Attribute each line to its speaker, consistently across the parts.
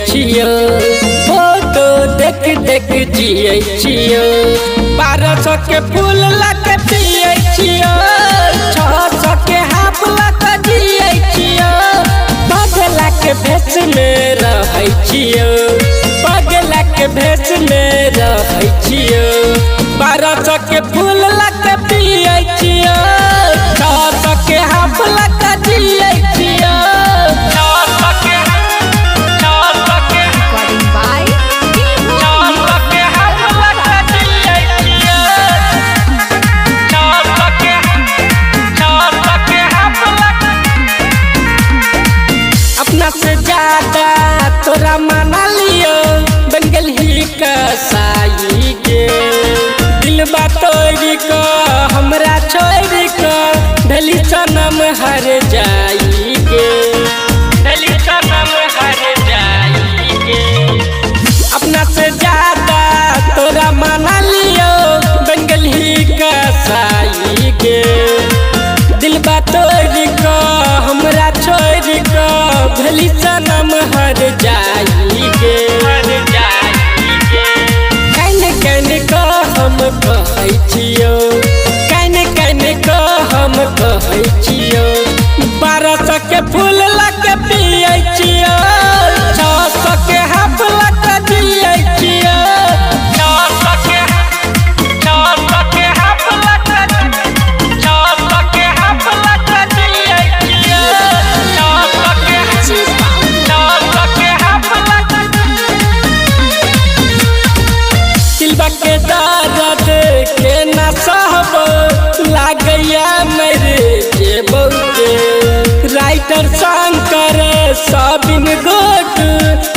Speaker 1: छियो फोटो देख देख जिए छियो 1200 के फूल लके पिए छियो 600 के हाफ लके जिए छियो पगला के भेष में रहै छियो पगला के भेष में रहै छियो 1200 के फूल लके पिए छियो 600 के हाफ लके जिए छियो से ज्यादा तोरा मना लियो बन गल ही कसाई के दिलबा तोरी को हमरा छोड़ को ढली सनम हर जाई के ढली सनम हर जाई के अपना से ज्यादा तोरा मना लियो बन गल ही कसाई के दिलबा तोरी को हमरा छोड़ को भली सनम हर जाई के कैन को हम कहै छियो कैन को हम कहै छियो 1200 के फूल लके पिए छियो 600 के हाफ लके जिए छियो 600 के हाफ लके 600 के हाफ लके जिए छियो 600 के हाफ दिलबा के दर्द के न सहब लागैया मेरे जेबौ के राइटर शंकर सबिन गोट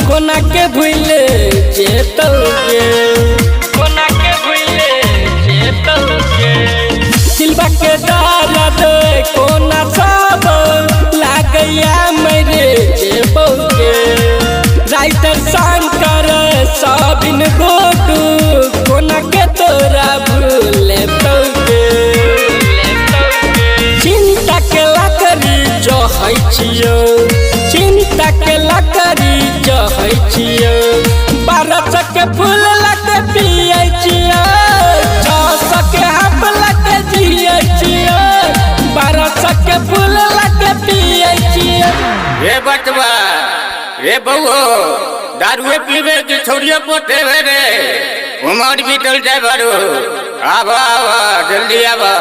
Speaker 1: कोना के भूल जेतौ के कोना के भूल जेतौ के दिलबा के दर्द कोना सब लागैया मेरे जेबौ के राइटर शंकर सबिन गोट कोना के तोरा भूले पौके चिंता के लकड़ी जहै छियो चिंता के लकड़ी जहै छियो 1200 के फूल लके पिए छियो 600 के हाफ लके जिए छियो 1200 के फूल लके पिए छियो
Speaker 2: रे बटवा रे बउओ दारुए पीबे की छोड़िए पोटे रे उमर बीतल जाए बारू आवा जल्दी आवा।